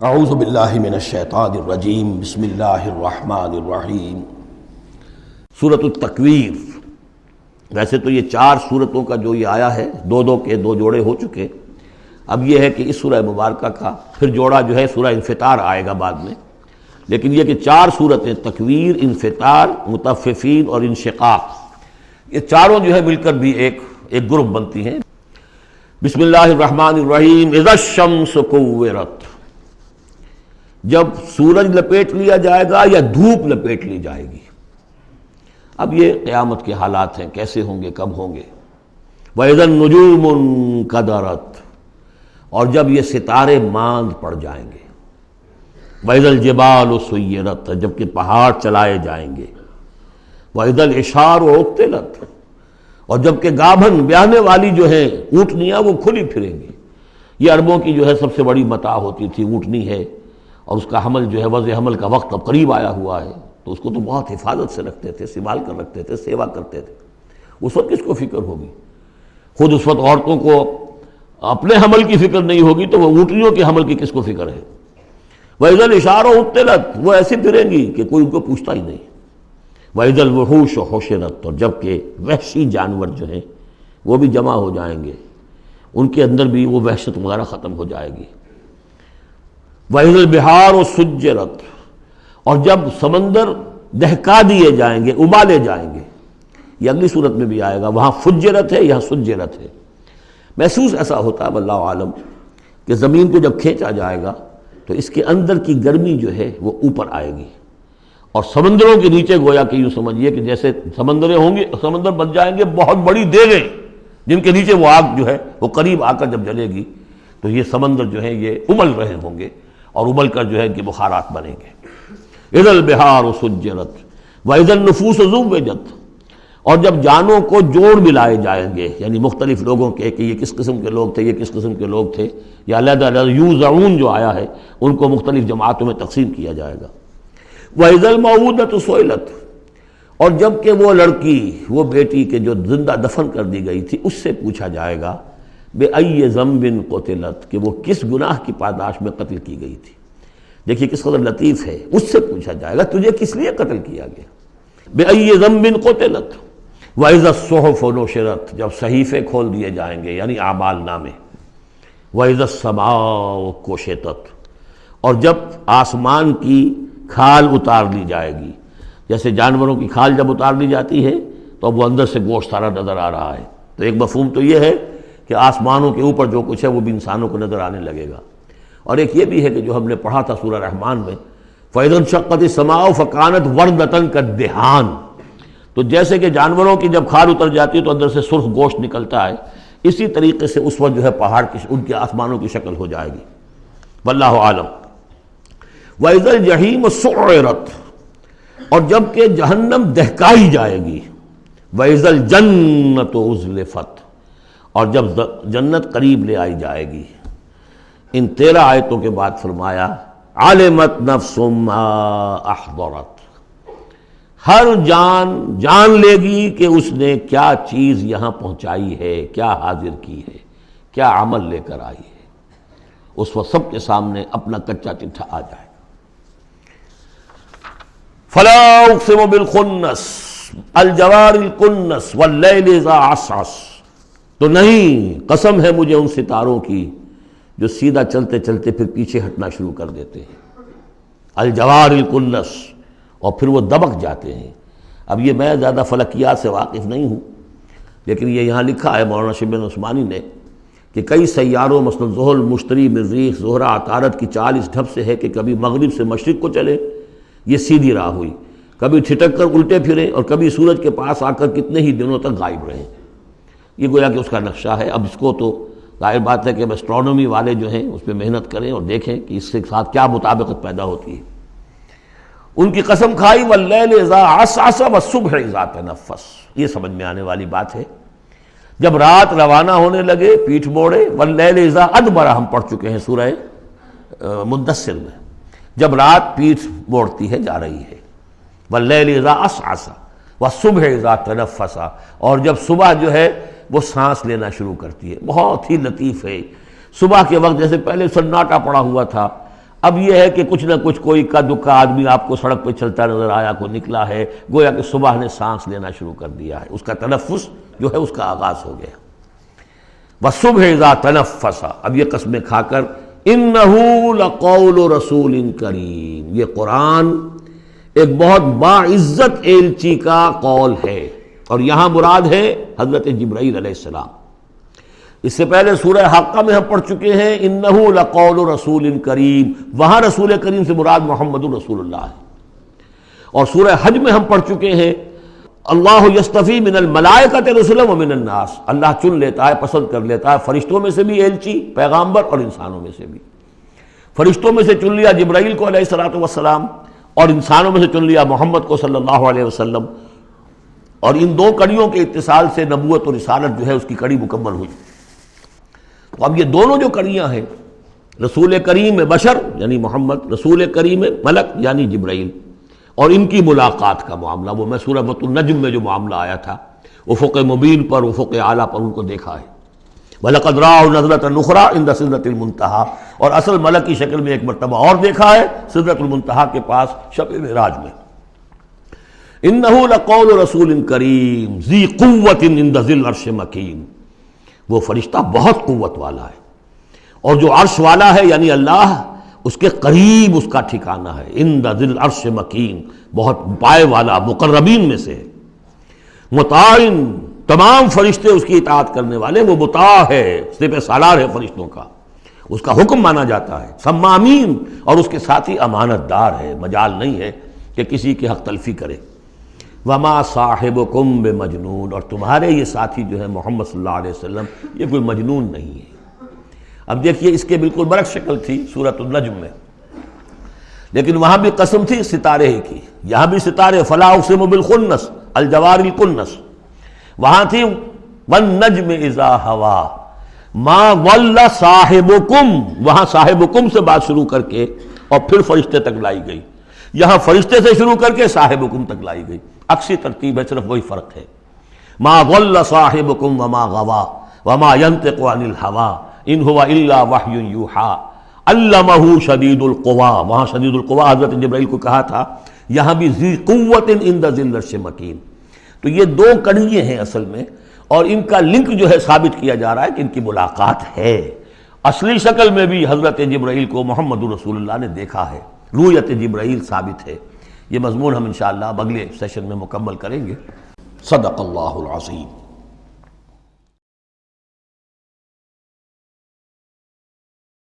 اعوذ باللہ من الشیطان الرجیم بسم اللہ الرحمن الرحیم۔ سورۃ التکویر، ویسے تو یہ 4 سورتوں کا جو یہ آیا ہے، دو کے 2 جوڑے ہو چکے۔ اب یہ ہے کہ اس سورہ مبارکہ کا پھر جوڑا جو ہے سورہ انفطار آئے گا بعد میں، لیکن یہ کہ 4 سورتیں تکویر، انفطار، مطففین اور انشقاق، یہ چاروں جو ہے مل کر بھی ایک گروپ بنتی ہیں۔ بسم اللہ الرحمن الرحیم۔ اذا الشمس کورت، جب سورج لپیٹ لیا جائے گا یا دھوپ لپیٹ لی جائے گی۔ اب یہ قیامت کے حالات ہیں، کیسے ہوں گے، کب ہوں گے۔ وَإِذَا النُّجُومُ انْكَدَرَتْ، اور جب یہ ستارے ماند پڑ جائیں گے۔ وَإِذَا الْجِبَالُ سُيِّرَتْ، جب کہ پہاڑ چلائے جائیں گے۔ وَإِذَا الْعِشَارُ عُطِّلَتْ، اور جب کہ گابھن بیاہنے والی جو ہیں اونٹنیاں وہ کھلی پھریں گی۔ یہ عربوں کی جو ہے سب سے بڑی متاع ہوتی تھی، اونٹنی ہے، اور اس کا حمل جو ہے وضع حمل کا وقت اب قریب آیا ہوا ہے، تو اس کو تو بہت حفاظت سے رکھتے تھے، سنبھال کر رکھتے تھے، سیوا کرتے تھے۔ اس وقت کس کو فکر ہوگی؟ خود اس وقت عورتوں کو اپنے حمل کی فکر نہیں ہوگی تو وہ اونٹنیوں کے حمل کی کس کو فکر ہے؟ وَإِذَا الْعِشَارُ عُطِّلَتْ، وہ ایسی پھریں گی کہ کوئی ان کو پوچھتا ہی نہیں۔ وَإِذَا الْوُحُوشُ حُشِرَتْ، اور جب کہ وحشی جانور جو ہیں وہ بھی جمع ہو جائیں گے، ان کے اندر بھی وہ وحشت وغیرہ ختم ہو جائے گی۔ وَإِذَا الْبِحَارُ سُجِّرَتْ، اور جب سمندر دہکا دیے جائیں گے، ابالے جائیں گے۔ یہ اگلی صورت میں بھی آئے گا، وہاں فجرت ہے، یہاں سجرت ہے۔ محسوس ایسا ہوتا ہے واللہ عالم کہ زمین کو جب کھینچا جائے گا تو اس کے اندر کی گرمی جو ہے وہ اوپر آئے گی، اور سمندروں کے نیچے گویا کہ یوں سمجھیے کہ جیسے سمندریں ہوں گے، سمندر بن جائیں گے بہت بڑی دیگیں، جن کے نیچے وہ آگ جو ہے وہ قریب آ کر جب جلے گی تو یہ سمندر جو ہے یہ ابل رہے ہوں گے، اور ابل کر جو ہے کہ بخارات بنیں گے۔ اذا البحار سجرت واذا النفوس زوجت، اور جب جانوں کو جوڑ ملائے جائیں گے، یعنی مختلف لوگوں کے کہ یہ کس قسم کے لوگ تھے، یہ کس قسم کے لوگ تھے، یا علیحدہ علیحدہ یوزعون جو آیا ہے ان کو مختلف جماعتوں میں تقسیم کیا جائے گا۔ واذا الموءودۃ سئلت، اور جب کہ وہ لڑکی، وہ بیٹی کہ جو زندہ دفن کر دی گئی تھی، اس سے پوچھا جائے گا بأی ذنب قتلت، کہ وہ کس گناہ کی پاداش میں قتل کی گئی تھی۔ دیکھیے کس قدر لطیف ہے، اس سے پوچھا جائے گا تجھے کس لیے قتل کیا گیا۔ بأی ذنب قتلت وإذا الصحف نشرت، جب صحیفے کھول دیے جائیں گے یعنی اعمال نامے۔ وإذا السماء کشطت، اور جب آسمان کی کھال اتار لی جائے گی، جیسے جانوروں کی کھال جب اتار لی جاتی ہے تو اب وہ اندر سے گوشت سارا نظر آ رہا ہے، تو ایک مفہوم تو یہ ہے کہ آسمانوں کے اوپر جو کچھ ہے وہ بھی انسانوں کو نظر آنے لگے گا۔ اور ایک یہ بھی ہے کہ جو ہم نے پڑھا تھا سورہ رحمان میں، فَإِذَا انشَقَّتِ السَّمَاءُ فَكَانَتْ وَرْدَةً كَالدِّهَانِ، تو جیسے کہ جانوروں کی جب کھال اتر جاتی ہے تو اندر سے سرخ گوشت نکلتا ہے، اسی طریقے سے اس وقت جو ہے پہاڑ کی ان کے آسمانوں کی شکل ہو جائے گی۔ واللہ عالم۔ وَإِذَا الْجَحِيمُ سُعِّرَتْ، اور جب کہ جہنم دہکائی جائے گی۔ وَإِذَا الْجَنَّةُ أُزْلِفَتْ، اور جب جنت قریب لے آئی جائے گی۔ ان 13 آیتوں کے بعد فرمایا عَلِمَتْ نَفْسٌ مَّا أَحْضَرَتْ، ہر جان لے گی کہ اس نے کیا چیز یہاں پہنچائی ہے، کیا حاضر کی ہے، کیا عمل لے کر آئی ہے۔ اس وقت سب کے سامنے اپنا کچا چٹھا آ جائے گا۔ فَلَا أُقْسِمُ بِالْخُنَّسِ الْجَوَارِ الْكُنَّسِ وَاللَّيْلِ إِذَا عَسْعَسَ، تو نہیں، قسم ہے مجھے ان ستاروں کی جو سیدھا چلتے چلتے پھر پیچھے ہٹنا شروع کر دیتے ہیں۔ الجوار الکنس، اور پھر وہ دبک جاتے ہیں۔ اب یہ میں زیادہ فلکیات سے واقف نہیں ہوں، لیکن یہ یہاں لکھا ہے مولانا شبلی عثمانی نے کہ کئی سیاروں مثلا زحل، مشتری، مریخ، زہرہ، عطارد کی چال اس ڈھب سے ہے کہ کبھی مغرب سے مشرق کو چلے، یہ سیدھی راہ ہوئی، کبھی ٹھٹک کر الٹے پھرے، اور کبھی سورج کے پاس آ کر کتنے ہی دنوں تک غائب رہے۔ یہ گویا کہ اس کا نقشہ ہے۔ اب اس کو تو ظاہر بات ہے کہ ایسٹرونومی والے جو ہیں اس پہ محنت کریں اور دیکھیں کہ اس کے ساتھ کیا مطابقت پیدا ہوتی ہے۔ ان کی قسم کھائی واللیل اذا عسعس والصبح اذا تنفس، یہ سمجھ میں آنے والی بات ہے۔ جب رات روانہ ہونے لگے، پیٹھ موڑے، واللیل اذا ادبر ہم پڑھ چکے ہیں سورہ مدثر میں، جب رات پیٹھ موڑتی ہے جا رہی ہے۔ واللیل اذا عسعس والصبح اذا تنفس، اور جب صبح جو ہے وہ سانس لینا شروع کرتی ہے۔ بہت ہی لطیف ہے۔ صبح کے وقت جیسے پہلے سناٹا پڑا ہوا تھا، اب یہ ہے کہ کچھ نہ کچھ کوئی کا دکا آدمی آپ کو سڑک پہ چلتا نظر آیا، کوئی نکلا ہے، گویا کہ صبح نے سانس لینا شروع کر دیا ہے، اس کا تنفس جو ہے اس کا آغاز ہو گیا۔ وَالصُّبْحِ إِذَا تَنَفَّسَ، اب یہ قسمیں کھا کر إِنَّهُ لَقَوْلُ رَسُولٍ كَرِيمٍ، یہ قرآن ایک بہت باعزت ایلچی کا قول ہے، اور یہاں مراد ہے حضرت جبرائیل علیہ السلام۔ اس سے پہلے سورہ حاقہ میں ہم پڑھ چکے ہیں انہ لقول رسول کریم، وہاں رسول کریم سے مراد محمد رسول اللہ ہے۔ اور سورہ حج میں ہم پڑھ چکے ہیں اللہ یصطفی من الملائکۃ رسلا ومن الناس، اللہ چن لیتا ہے، پسند کر لیتا ہے فرشتوں میں سے بھی ایلچی پیغامبر اور انسانوں میں سے بھی۔ فرشتوں میں سے چن لیا جبرائیل کو علیہ الصلوۃ والسلام، اور انسانوں میں سے چن لیا محمد کو صلی اللہ علیہ وسلم، اور ان دو کڑیوں کے اتصال سے نبوت اور رسالت جو ہے اس کی کڑی مکمل ہوئی۔ تو اب یہ دونوں جو کڑیاں ہیں، رسول کریم بشر یعنی محمد، رسول کریم ملک یعنی جبرائیل، اور ان کی ملاقات کا معاملہ، وہ میں سورہ النجم میں جو معاملہ آیا تھا، افق مبین پر، افق اعلیٰ پر ان کو دیکھا ہے۔ وَلَقَدْ رَآهُ نَزْلَةً أُخْرَىٰ عِندَ سِدْرَةِ الْمُنتَهَىٰ، اور اصل ملک کی شکل میں ایک مرتبہ اور دیکھا ہے سدرۃ المنتہا کے پاس شب معراج میں۔ إِنَّهُ لَقَوْلُ رَسُولٍ كَرِيمٍ ذِي قُوَّةٍ عِندَ ذِي الْعَرْشِ مَكِينٍ، وہ فرشتہ بہت قوت والا ہے، اور جو عرش والا ہے یعنی اللہ، اس کے قریب اس کا ٹھکانہ ہے۔ عند ذی العرش مکین، بہت پائے والا، مقربین میں سے ہے۔ مطاع، تمام فرشتے اس کی اطاعت کرنے والے، وہ مطاع ہے، سپہ سالار ہے فرشتوں کا، اس کا حکم مانا جاتا ہے۔ سمامین، اور اس کے ساتھی امانت دار ہے، مجال نہیں ہے کہ کسی کی حق تلفی کرے۔ وما صاحبکم بمجنون، اور تمہارے یہ ساتھی جو ہے محمد صلی اللہ علیہ وسلم، یہ کوئی مجنون نہیں ہے۔ اب دیکھیے اس کے بالکل برعکس شکل تھی سورۃ النجم میں، لیکن وہاں بھی قسم تھی ستارے ہی کی، یہاں بھی ستارے، فلا اقسم بالخنس الجوار الکنس، وہاں تھی والنجم اذا ہوا ما ضل صاحبکم، وہاں صاحبکم سے بات شروع کر کے اور پھر فرشتے تک لائی گئی، یہاں فرشتے سے شروع کر کے صاحبکم تک لائی گئی، عکسی ترتیب ہے، صرف وہی فرق ہے۔ ما ضل صاحبکم وما غوا وما ينطق عن الهوى ان هو الا وحی یوحى علمہ شدید القویٰ، وہاں شدید القویٰ حضرت جبرائیل کو کہا تھا، یہاں بھی ذی قوت عند ذی العرش مکین۔ تو یہ دو کڑیے ہیں اصل میں، اور ان کا لنک جو ہے ثابت کیا جا رہا ہے کہ ان کی ملاقات ہے۔ اصلی شکل میں بھی حضرت جبرائیل کو محمد رسول اللہ نے دیکھا ہے، رؤیت جبرائیل ثابت ہے۔ یہ مضمون ہم انشاءاللہ اگلے سیشن میں مکمل کریں گے۔ صدق اللہ العظیم۔